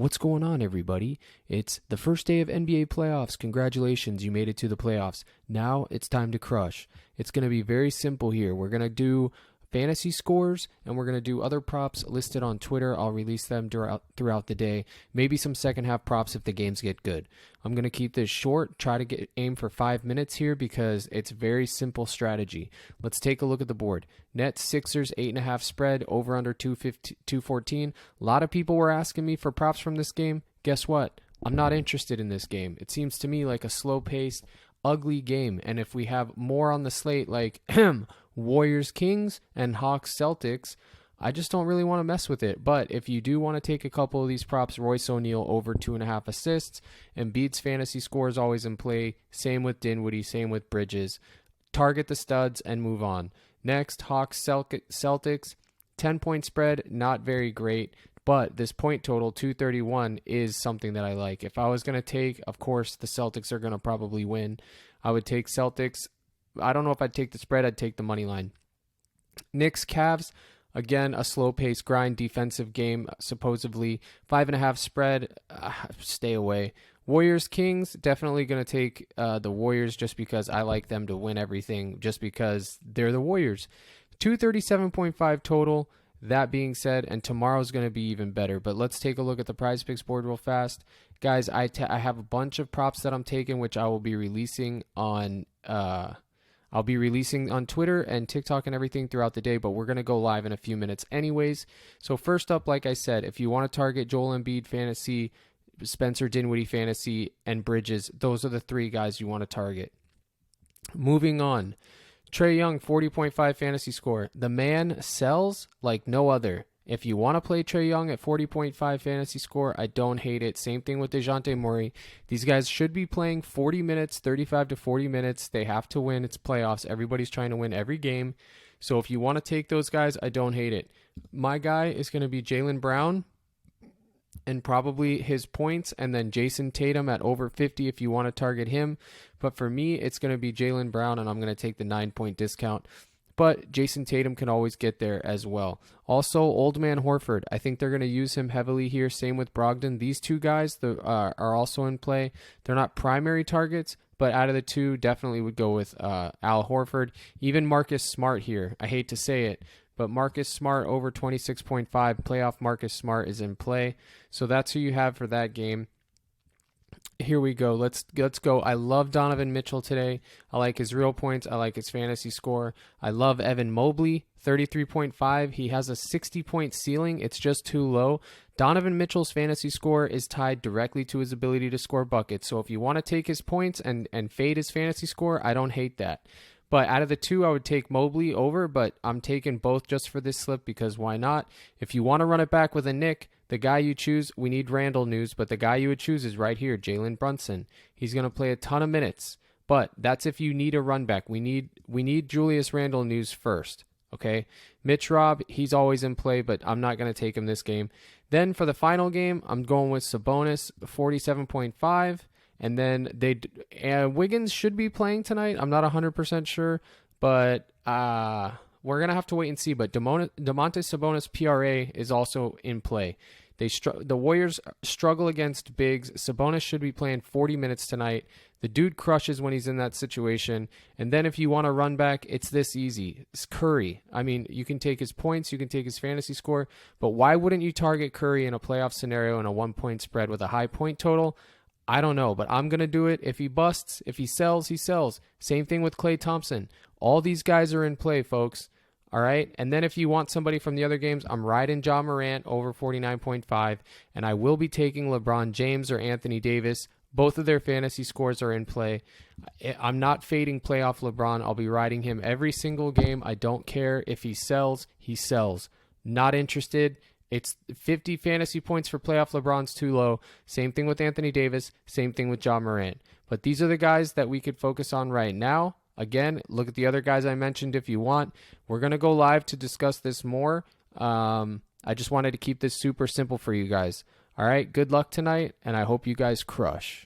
What's going on, everybody? It's the first day of NBA playoffs. Congratulations, you made it to the playoffs. Now it's time to crush. It's going to be very simple here. We're going to do fantasy scores, and we're going to do other props listed on Twitter. I'll release them throughout the day. Maybe some second half props if the games get good. I'm going to keep this short, try to aim for 5 minutes here because it's very simple strategy. Let's take a look at the board. Nets, Sixers, 8.5 spread, over under 214. A lot of people were asking me for props from this game. Guess what? I'm not interested in this game. It seems to me like a slow-paced, ugly game, and if we have more on the slate like Warriors Kings and Hawks Celtics, I just don't really want to mess with it. But if you do want to take a couple of these props, Royce O'Neal over 2.5 assists, Embiid's fantasy score is always in play. Same with Dinwiddie, same with Bridges. Target the studs and move on. Next, Hawks Celtics, 10-point spread, not very great. But this point total, 231, is something that I like. If I was going to take, of course, the Celtics are going to probably win. I would take Celtics. I don't know if I'd take the spread. I'd take the money line. Knicks, Cavs, again, a slow-paced grind defensive game, supposedly. 5.5 spread, stay away. Warriors, Kings, definitely going to take the Warriors just because I like them to win everything, just because they're the Warriors. 237.5 total. That being said, and tomorrow's going to be even better, but let's take a look at the PrizePicks board real fast. Guys, I have a bunch of props that I'm taking, which I will be releasing on Twitter and TikTok and everything throughout the day, but we're going to go live in a few minutes anyways. So first up, like I said, if you want to target Joel Embiid fantasy, Spencer Dinwiddie fantasy, and Bridges, those are the three guys you want to target. Moving on. Trae Young, 40.5 fantasy score. The man sells like no other. If you want to play Trae Young at 40.5 fantasy score, I don't hate it. Same thing with DeJounte Murray. These guys should be playing 40 minutes, 35 to 40 minutes. They have to win. It's playoffs. Everybody's trying to win every game. So if you want to take those guys, I don't hate it. My guy is going to be Jaylen Brown and probably his points, and then Jason Tatum at over 50 if you want to target him. But for me, it's going to be Jaylen Brown, and I'm going to take the 9-point discount. But Jason Tatum can always get there as well. Also, Old Man Horford. I think they're going to use him heavily here. Same with Brogdon. These two guys are also in play. They're not primary targets, but out of the two, definitely would go with Al Horford. Even Marcus Smart here. I hate to say it, but Marcus Smart over 26.5. Playoff Marcus Smart is in play. So that's who you have for that game. Here we go. Let's go. I love Donovan Mitchell today. I like his real points. I like his fantasy score. I love Evan Mobley, 33.5. He has a 60-point ceiling. It's just too low. Donovan Mitchell's fantasy score is tied directly to his ability to score buckets. So if you want to take his points and fade his fantasy score, I don't hate that. But out of the two, I would take Mobley over, but I'm taking both just for this slip because why not? If you want to run it back with a Nick, the guy you choose, we need Randall news, but the guy you would choose is right here, Jalen Brunson. He's going to play a ton of minutes, but that's if you need a run back. We need Julius Randall news first, okay? Mitch Robb, he's always in play, but I'm not going to take him this game. Then for the final game, I'm going with Sabonis, 47.5. And then Wiggins should be playing tonight. I'm not 100% sure, but we're going to have to wait and see. But Domantas Sabonis PRA is also in play. The Warriors struggle against bigs. Sabonis should be playing 40 minutes tonight. The dude crushes when he's in that situation. And then if you want to run back, it's this easy. It's Curry. I mean, you can take his points, you can take his fantasy score, but why wouldn't you target Curry in a playoff scenario in a 1-point spread with a high point total? I don't know, but I'm going to do it. If he busts, if he sells, he sells. Same thing with Klay Thompson. All these guys are in play, folks. All right? And then if you want somebody from the other games, I'm riding Ja Morant over 49.5, and I will be taking LeBron James or Anthony Davis. Both of their fantasy scores are in play. I'm not fading playoff LeBron. I'll be riding him every single game. I don't care. If he sells, he sells. Not interested. It's 50 fantasy points for playoff LeBron's too low. Same thing with Anthony Davis. Same thing with Ja Morant. But these are the guys that we could focus on right now. Again, look at the other guys I mentioned if you want. We're going to go live to discuss this more. I just wanted to keep this super simple for you guys. All right, good luck tonight, and I hope you guys crush.